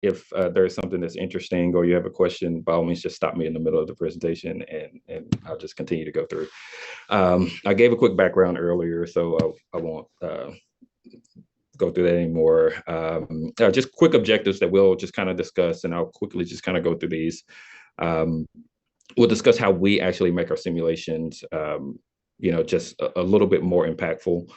if there's something that's interesting or you have a question, by all means, just stop me in the middle of the presentation and I'll just continue to go through. I gave a quick background earlier, so I won't go through that anymore. Just quick objectives that we'll just kind of discuss, and I'll quickly just kind of go through these. We'll discuss how we actually make our simulations, just a little bit more impactful,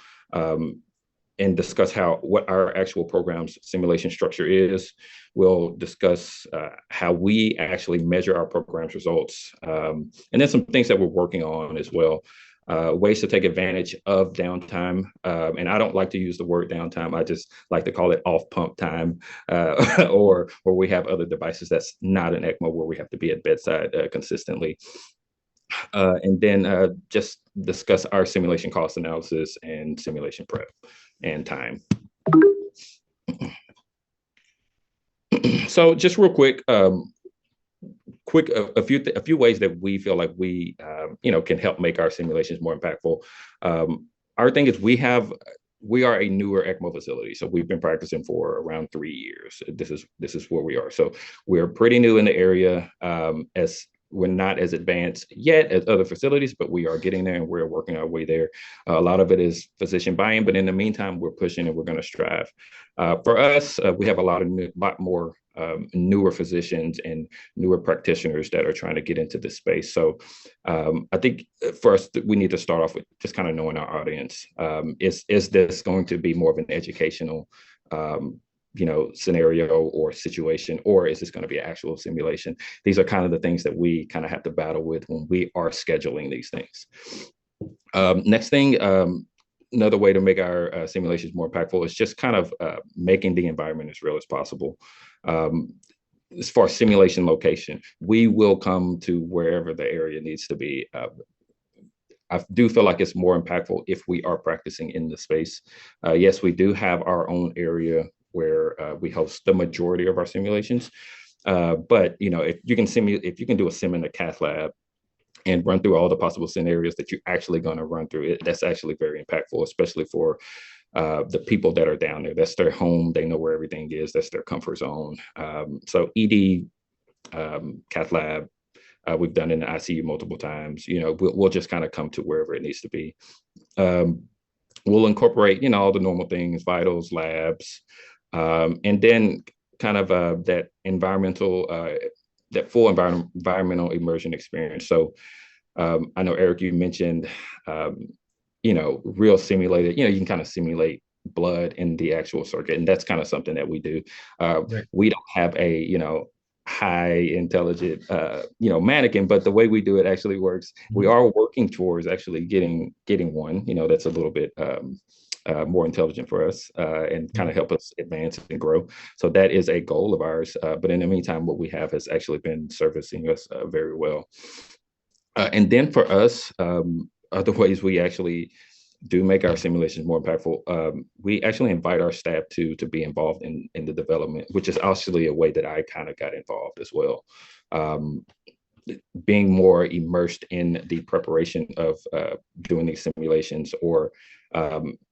and discuss what our actual program's simulation structure is. We'll discuss how we actually measure our program's results, and then some things that we're working on as well. Ways to take advantage of downtime. And I don't like to use the word downtime. I just like to call it off pump time, or we have other devices that's not an ECMO where we have to be at bedside consistently. And then just discuss our simulation cost analysis and simulation prep and time. So just real quick, a few ways that we feel like we can help make our simulations more impactful. Our thing is we are a newer ECMO facility, so we've been practicing for around 3 years. This is where we are. So we're pretty new in the area. As we're not as advanced yet as other facilities, but we are getting there and we're working our way there. A lot of it is physician buy-in, but in the meantime, we're pushing and we're going to strive. For us, we have a lot more newer physicians and newer practitioners that are trying to get into this space. So I think for us, we need to start off with just kind of knowing our audience. Is this going to be more of an educational scenario or situation, or is this going to be an actual simulation? These are kind of the things that we kind of have to battle with when we are scheduling these things. Next thing, another way to make our simulations more impactful is just kind of making the environment as real as possible. As far as simulation location, we will come to wherever the area needs to be. I do feel like it's more impactful if we are practicing in the space. Yes, we do have our own area where we host the majority of our simulations. But if you can do a sim in a cath lab and run through all the possible scenarios that you're actually going to run through it, that's actually very impactful, especially for the people that are down there. That's their home. They know where everything is. That's their comfort zone. So ED, cath lab, we've done in the ICU multiple times. We'll just kind of come to wherever it needs to be. We'll incorporate, all the normal things, vitals, labs, and then kind of that full environmental immersion experience. So I know, Eric, you mentioned, real simulated, you can kind of simulate blood in the actual circuit. And that's kind of something that we do. Right. We don't have a, high intelligent, mannequin, but the way we do it actually works. Mm-hmm. We are working towards actually getting one, that's a little bit more intelligent for us and kind of help us advance and grow. So that is a goal of ours. But in the meantime, what we have has actually been servicing us very well. And then for us, other ways we actually do make our simulations more impactful, we actually invite our staff to be involved in the development, which is actually a way that I kind of got involved as well. Being more immersed in the preparation of doing these simulations or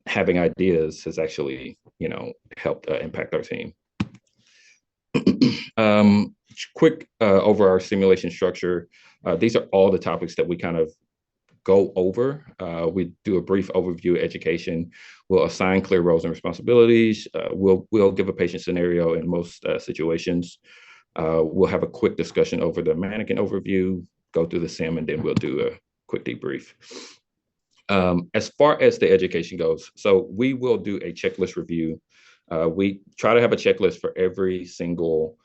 having ideas has actually, helped impact our team. Quick over our simulation structure. These are all the topics that we kind of go over. We do a brief overview education. We'll assign clear roles and responsibilities. We'll give a patient scenario in most situations. We'll have a quick discussion over the mannequin overview, go through the sim, and then we'll do a quick debrief. As far as the education goes, so we will do a checklist review. We try to have a checklist for every single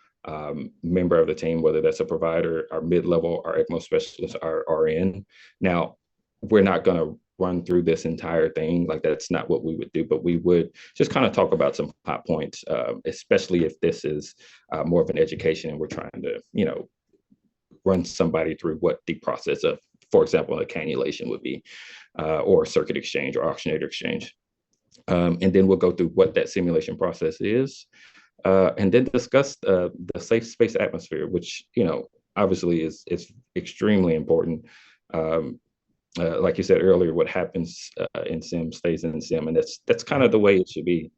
member of the team, whether that's a provider, our mid-level, our ECMO specialist, our RN. Now, we're not going to run through this entire thing. Like, that's not what we would do, but we would just kind of talk about some hot points, especially if this is more of an education and we're trying to, run somebody through what the process of, for example, a cannulation would be, or circuit exchange or oxygenator exchange. And then we'll go through what that simulation process is, and then discuss the safe space atmosphere, which, obviously is extremely important. Like you said earlier, what happens in sim stays in sim, and that's kind of the way it should be.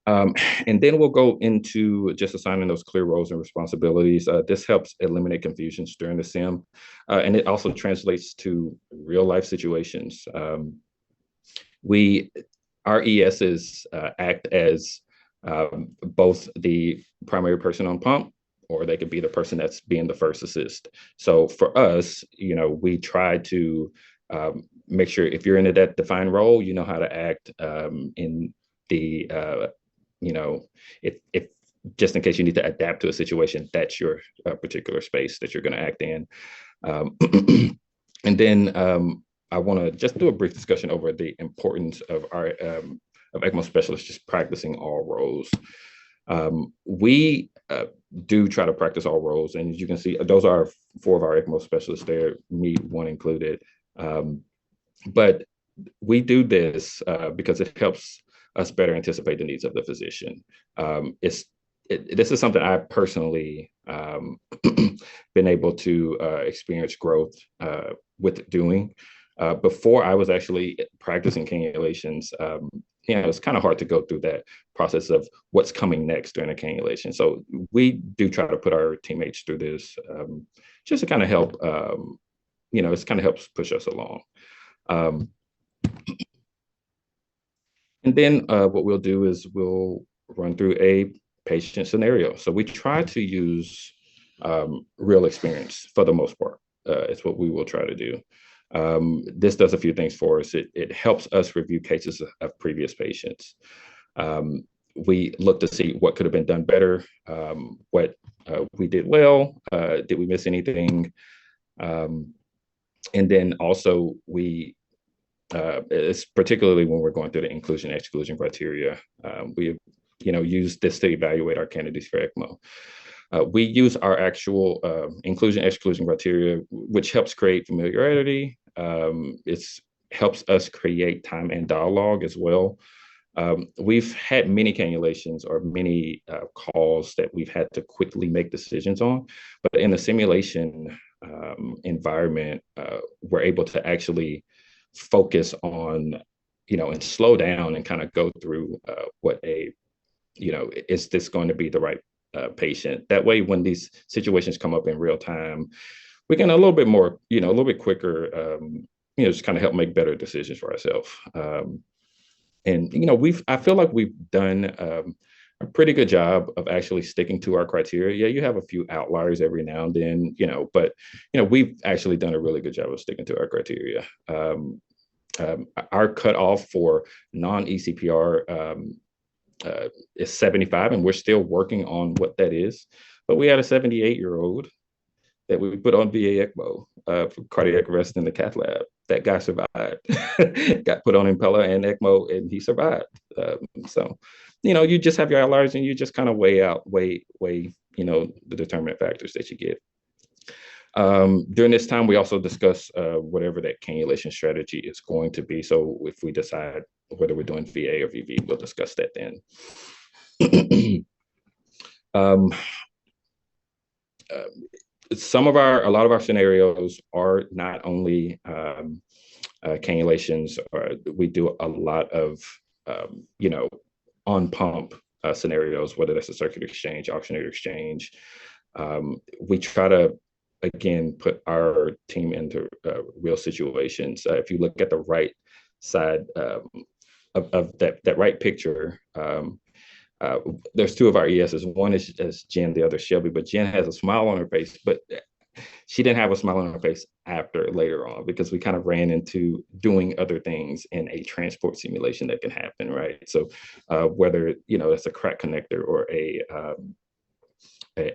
Um, and then we'll go into just assigning those clear roles and responsibilities. This helps eliminate confusions during the sim, and it also translates to real life situations. We Our ESs act as both the primary person on pump, or they could be the person that's being the first assist. So for us, we try to make sure if you're in that defined role, you know how to act in the if just in case you need to adapt to a situation, that's your particular space that you're going to act in. Um, and then I want to just do a brief discussion over the importance of our of ECMO specialists just practicing all roles. We do try to practice all roles, and as you can see, those are four of our ECMO specialists there, me one included. But we do this because it helps us better anticipate the needs of the physician. This is something I personally been able to experience growth with doing. Before I was actually practicing cannulations, it's kind of hard to go through that process of what's coming next during a cannulation. So we do try to put our teammates through this just to kind of help, it kind of helps push us along. And then what we'll do is we'll run through a patient scenario. So we try to use real experience for the most part. It's what we will try to do. This does a few things for us. It helps us review cases of previous patients. We look to see what could have been done better, what we did well, did we miss anything? And then also it's particularly when we're going through the inclusion exclusion criteria, we use this to evaluate our candidates for ECMO. We use our actual inclusion exclusion criteria, which helps create familiarity. It helps us create time and dialogue as well. We've had many cannulations or many calls that we've had to quickly make decisions on, but in the simulation environment, we're able to actually focus on, and slow down and kind of go through is this going to be the right patient? That way, when these situations come up in real time, we can a little bit more, a little bit quicker, just kind of help make better decisions for ourselves. And I feel like we've done a pretty good job of actually sticking to our criteria. Yeah, you have a few outliers every now and then, but we've actually done a really good job of sticking to our criteria. Our cutoff for non-ECPR is 75, and we're still working on what that is. But we had a 78-year-old that we put on VA ECMO for cardiac arrest in the cath lab. That guy survived, got put on Impella and ECMO, and he survived. So, you just have your outliers, and you just kind of weigh the determinant factors that you get. During this time, we also discuss whatever that cannulation strategy is going to be. So if we decide whether we're doing VA or VV, we'll discuss that then. A lot of our scenarios are not only cannulations, we do a lot of, on pump scenarios, whether that's a circuit exchange, oxygenator exchange. We try to, again, put our team into real situations. If you look at the right side of that right picture, there's two of our ESs. One is Jen, the other Shelby, but Jen has a smile on her face, but she didn't have a smile on her face later on, because we kind of ran into doing other things in a transport simulation that can happen, right? So whether, it's a crack connector or a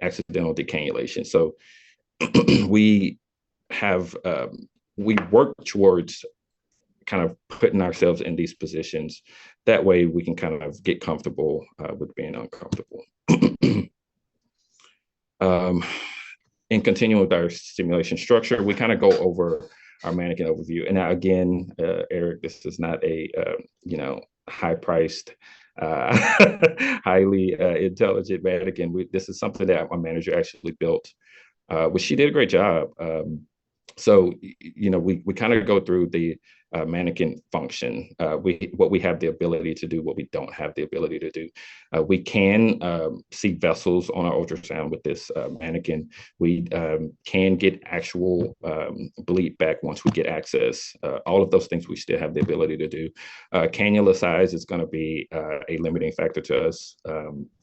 accidental decannulation. So we work towards kind of putting ourselves in these positions. That way we can kind of get comfortable with being uncomfortable. In continuing with our simulation structure, we kind of go over our mannequin overview. And now, again, Eric, this is not a, high-priced, highly intelligent mannequin. This is something that my manager actually built, which she did a great job. So, we kind of go through the mannequin function. What we have the ability to do, what we don't have the ability to do. We can see vessels on our ultrasound with this mannequin. We can get actual bleed back once we get access. All of those things we still have the ability to do. Cannula size is going to be a limiting factor to us.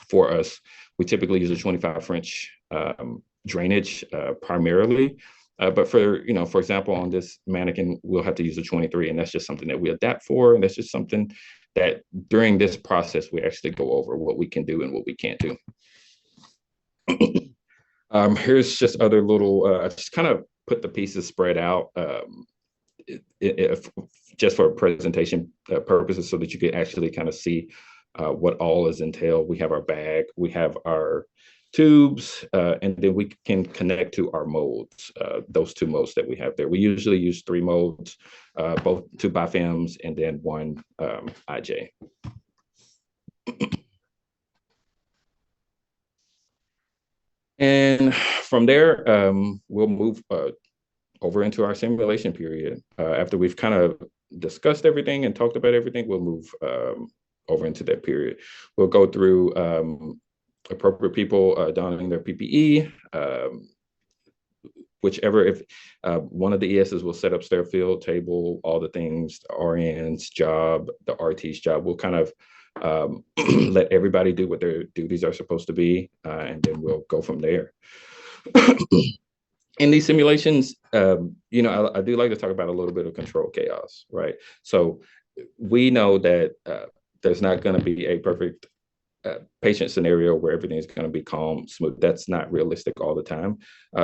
For us, we typically use a 25 French drainage primarily. But for example, on this mannequin, we'll have to use a 23, and that's just something that we adapt for. And that's just something that during this process, we actually go over what we can do and what we can't do. Here's just other little, I just kind of put the pieces spread out just for presentation purposes so that you can actually kind of see what all is entailed. We have our bag, we have our tubes, and then we can connect to our molds, those 2 molds that we have there. We usually use 3 molds, both 2 bifims and then 1 IJ. And from there, we'll move over into our simulation period. After we've kind of discussed everything and talked about everything, we'll move over into that period. We'll go through appropriate people donning their PPE, whichever, if one of the ESs will set up stair field, table, all the things, the RN's job, the RT's job. We'll kind of let everybody do what their duties are supposed to be, and then we'll go from there. In these simulations, I do like to talk about a little bit of control chaos, right? So we know that there's not going to be a perfect patient scenario where everything is going to be calm, smooth. That's not realistic all the time.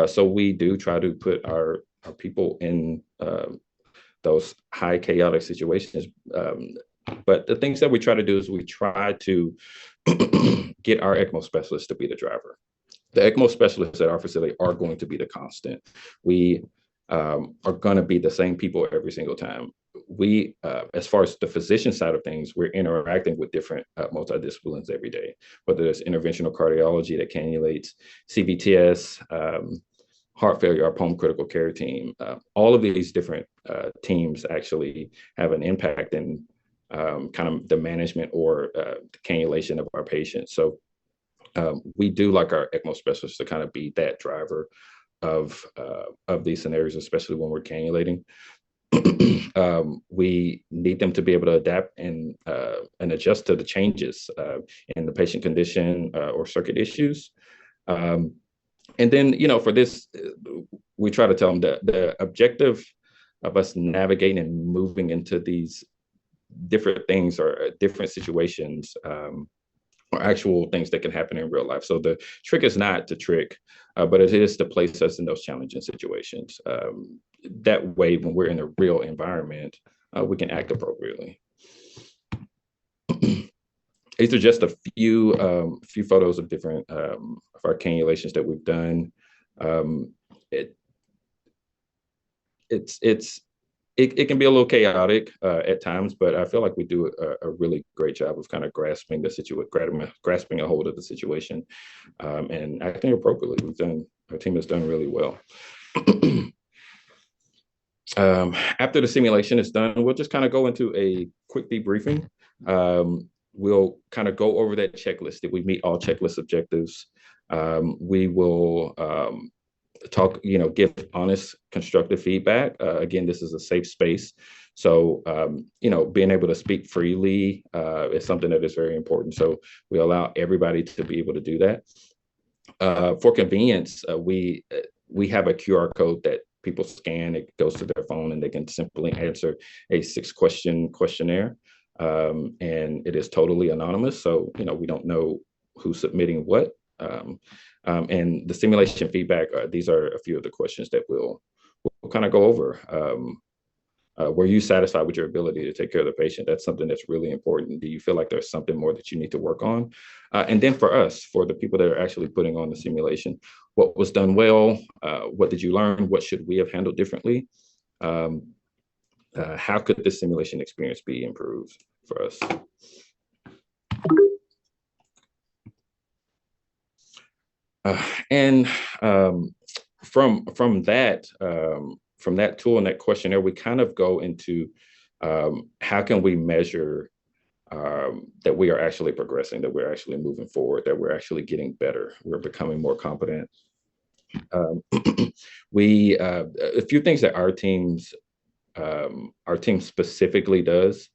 So we do try to put our people in those high chaotic situations. But the things that we try to do is we try to get our ECMO specialists to be the driver. The ECMO specialists at our facility are going to be the constant. We are going to be the same people every single time. We, as far as the physician side of things, we're interacting with different multidisciplines every day, whether it's interventional cardiology that cannulates, CVTS, heart failure, our home critical care team. All of these different teams actually have an impact in kind of the management or the cannulation of our patients. So we do like our ECMO specialists to kind of be that driver of these scenarios, especially when we're cannulating. We need them to be able to adapt and adjust to the changes in the patient condition or circuit issues. And then, for this, we try to tell them that the objective of us navigating and moving into these different things or different situations or actual things that can happen in real life. So the trick is not to trick, but it is to place us in those challenging situations. That way, when we're in a real environment, we can act appropriately. These are just a few photos of different of our cannulations that we've done. It can be a little chaotic at times, but I feel like we do a really great job of kind of grasping the situation, grasping a hold of the situation, and acting appropriately. Our team has done really well. After the simulation is done, we'll just kind of go into a quick debriefing. We'll kind of go over that checklist. Did we meet all checklist objectives? We will talk, give honest, constructive feedback. Again, this is a safe space. So, being able to speak freely is something that is very important. So we allow everybody to be able to do that. For convenience, we have a QR code that people scan. It goes to their phone and they can simply answer a 6-question questionnaire. And it is totally anonymous. So, we don't know who's submitting what. And the simulation feedback, these are a few of the questions that we'll kind of go over. Were you satisfied with your ability to take care of the patient? That's something that's really important. Do you feel like there's something more that you need to work on? And then for us, for the people that are actually putting on the simulation, what was done well? What did you learn? What should we have handled differently? How could this simulation experience be improved for us? And from that tool and that questionnaire, we kind of go into How can we measure that we are actually progressing, that we're actually moving forward, that we're actually getting better, we're becoming more competent. Um, we A few things that our team specifically does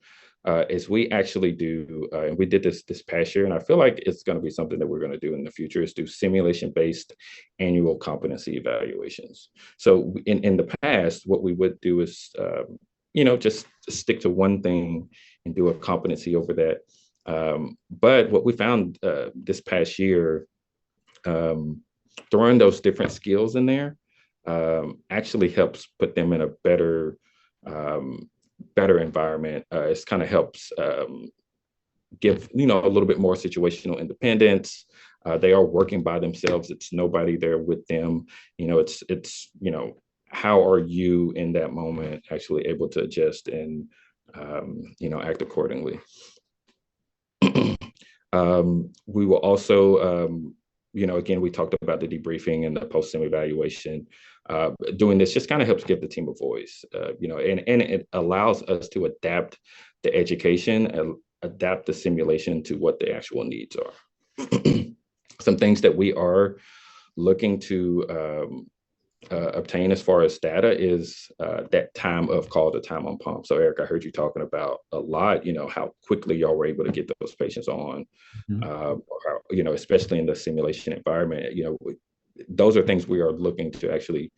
is we actually do, and we did this past year, and I feel like it's going to be something that we're going to do in the future, is do simulation-based annual competency evaluations. So in the past, what we would do is, just stick to one thing and do a competency over that. But what we found this past year, throwing those different skills in there actually helps put them in a um, better environment. It's kind of helps give a little bit more situational independence. They are working by themselves. It's nobody there with them. How are you in that moment actually able to adjust and act accordingly? We will also, again, we talked about the debriefing and the post-sim evaluation. Doing this just kind of helps give the team a voice, and it allows us to adapt the education and adapt the simulation to what the actual needs are. Some things that we are looking to obtain as far as data is that time of call to time on pump. So Eric, I heard you talking about a lot, how quickly y'all were able to get those patients on, especially in the simulation environment, those are things we are looking to actually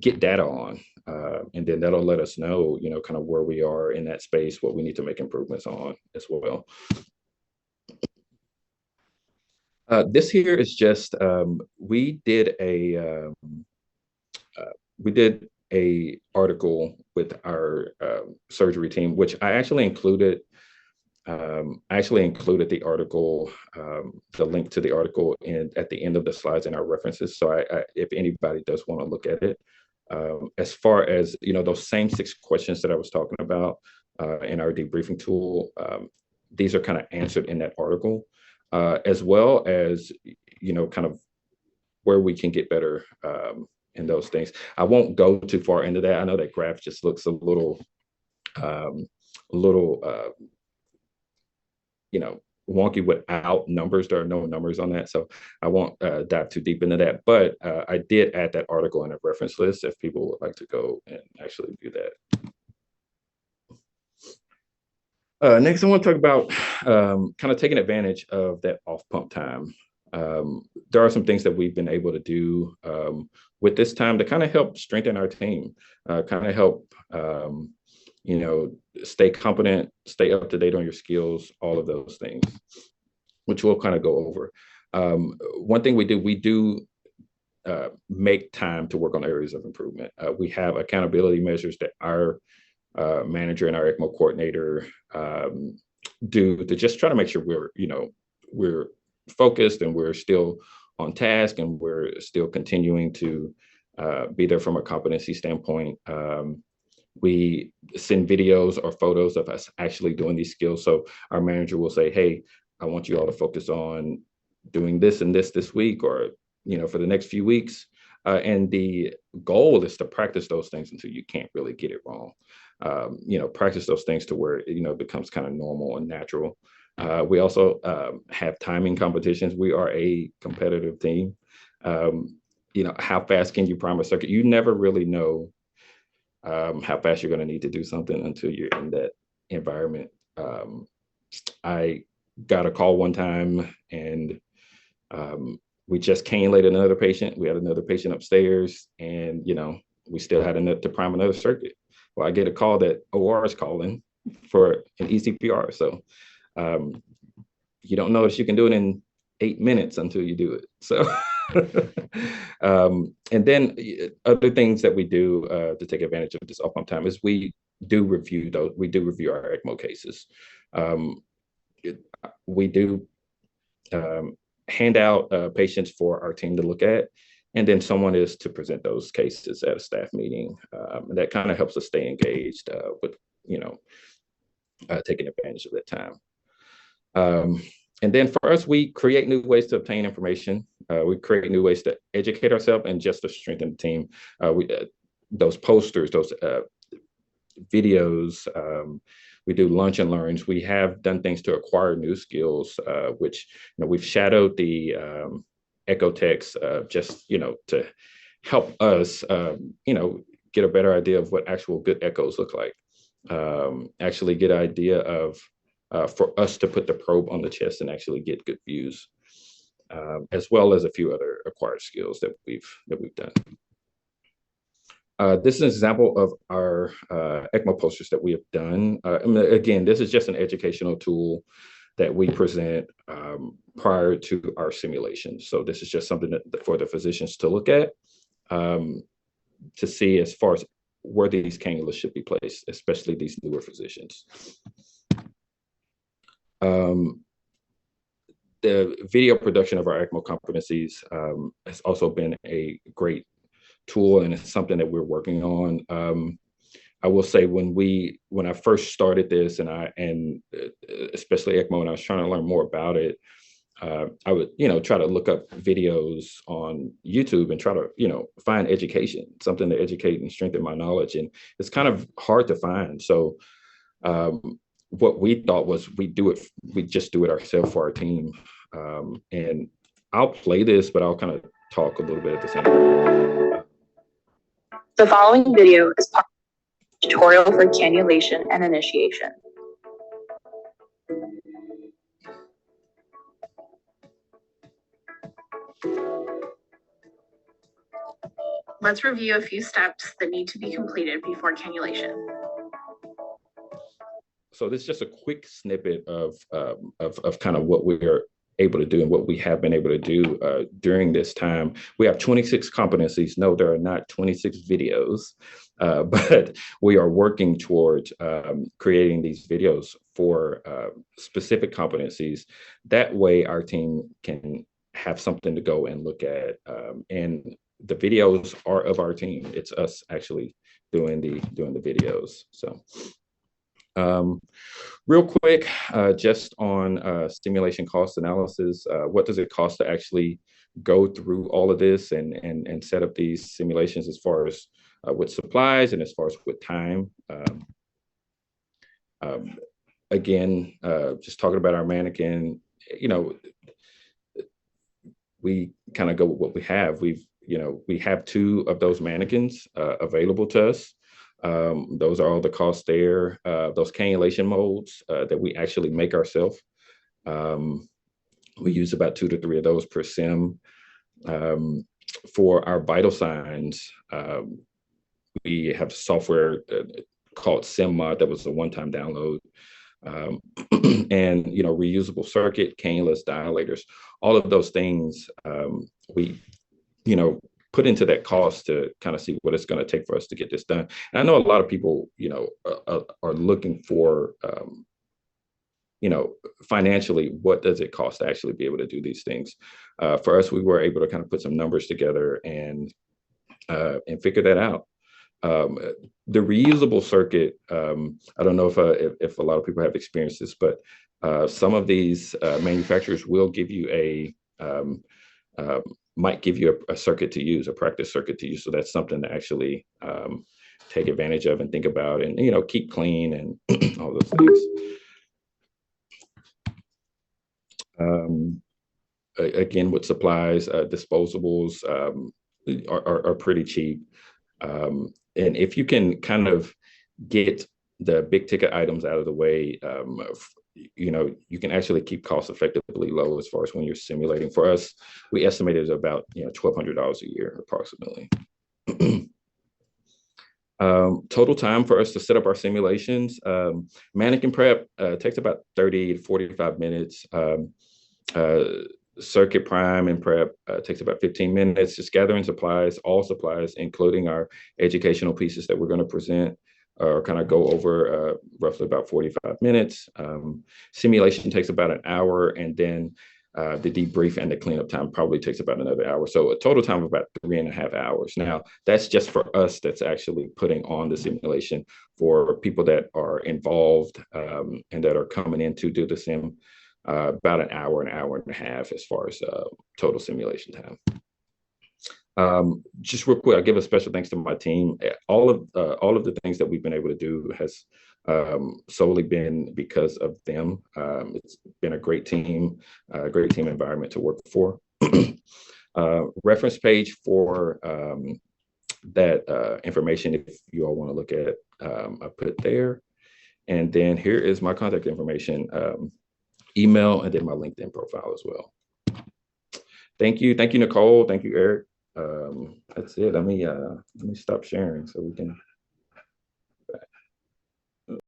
get data on. And then that'll let us know, kind of where we are in that space, what we need to make improvements on as well. This here is just, we did a article with our surgery team, which I actually included. I actually included the article, the link to the article, at the end of the slides in our references. So if anybody does want to look at it, as far as those same 6 questions that I was talking about in our debriefing tool, these are kind of answered in that article, as well as kind of where we can get better in those things. I won't go too far into that. I know that graph just looks a little wonky without numbers. There are no numbers on that, so I won't dive too deep into that. But I did add that article in a reference list if people would like to go and actually view that. Next, I want to talk about kind of taking advantage of that off pump time. There are some things that we've been able to do with this time to kind of help strengthen our team, kind of help stay competent, stay up to date on your skills, all of those things, which we'll kind of go over. One thing we do make time to work on areas of improvement. We have accountability measures that our manager and our ECMO coordinator do to just try to make sure we're focused and we're still on task and we're still continuing to be there from a competency standpoint. We send videos or photos of us actually doing these skills. So our manager will say, hey, I want you all to focus on doing this and this week, or, for the next few weeks. And the goal is to practice those things until you can't really get it wrong. Practice those things to where, it becomes kind of normal and natural. We also have timing competitions. We are a competitive team. How fast can you prime a circuit? You never really know how fast you're going to need to do something until you're in that environment. I got a call one time and we just came late another patient. We had another patient upstairs and, we still had enough to prime another circuit. Well, I get a call that OR is calling for an ECPR. So you don't know if you can do it in 8 minutes until you do it. So, and then other things that we do to take advantage of this off pump time is we do review our ECMO cases. We do hand out patients for our team to look at, and then someone is to present those cases at a staff meeting. And that kind of helps us stay engaged with, taking advantage of that time. And then for us, we create new ways to obtain information. We create new ways to educate ourselves and just to strengthen the team. Those posters, those videos. We do lunch and learns. We have done things to acquire new skills, which we've shadowed the echo techs just to help us get a better idea of what actual good echoes look like. Actually get an idea of for us to put the probe on the chest and actually get good views, as well as a few other acquired skills that we've done. This is an example of our ECMO posters that we have done. Again, this is just an educational tool that we present prior to our simulation. So this is just something for the physicians to look at, to see as far as where these cannulas should be placed, especially these newer physicians. The video production of our ECMO competencies has also been a great tool, and it's something that we're working on. I will say when I first started this, and especially ECMO, and I was trying to learn more about it, I would try to look up videos on YouTube and try to find education, something to educate and strengthen my knowledge, and it's kind of hard to find. So what we thought was we just do it ourselves for our team. And I'll play this, but I'll kind of talk a little bit at the same time. The following video is part of a tutorial for cannulation and initiation. Let's review a few steps that need to be completed before cannulation. So this is just a quick snippet of kind of what we're able to do and what we have been able to do during this time. We have 26 competencies. No, there are not 26 videos, but we are working towards creating these videos for specific competencies. That way our team can have something to go and look at. And the videos are of our team. It's us actually doing the videos. So real quick, just on simulation cost analysis, what does it cost to actually go through all of this and set up these simulations, as far as with supplies and as far as with time? Again, just talking about our mannequin, we kind of go with what we have. We have 2 of those mannequins available to us. Those are all the costs there. Those cannulation molds that we actually make ourselves. We use about 2 to 3 of those per sim. For our vital signs, we have software called SimMod that was a one-time download. And reusable circuit, cannulas, dilators, all of those things we put into that cost to kind of see what it's going to take for us to get this done. And I know a lot of people are looking for financially, what does it cost to actually be able to do these things? For us, we were able to kind of put some numbers together and figure that out. The reusable circuit, I don't know if a lot of people have experienced this, but some of these manufacturers will give you might give you a circuit to use, a practice circuit to use. So that's something to actually take advantage of and think about, and keep clean and all those things. Again, with supplies, disposables are pretty cheap. And if you can kind of get the big ticket items out of the way, you can actually keep costs effectively low as far as when you're simulating. For us, we estimated about $1,200 a year approximately. Total time for us to set up our simulations, mannequin prep takes about 30 to 45 minutes. Circuit prime and prep takes about 15 minutes. Just gathering supplies, all supplies, including our educational pieces that we're going to present, or kind of go over roughly about 45 minutes. Simulation takes about an hour, and then the debrief and the cleanup time probably takes about another hour. So a total time of about 3.5 hours. Now, that's just for us that's actually putting on the simulation. For people that are involved and that are coming in to do the sim, about an hour and a half as far as total simulation time. Just real quick, I give a special thanks to my team. All of the things that we've been able to do has solely been because of them. It's been a great team environment to work for. Reference page for that information, if you all want to look at, I put there. And then here is my contact information, email, and then my LinkedIn profile as well. Thank you, Nicole. Thank you, Eric. That's it. Let me stop sharing so we can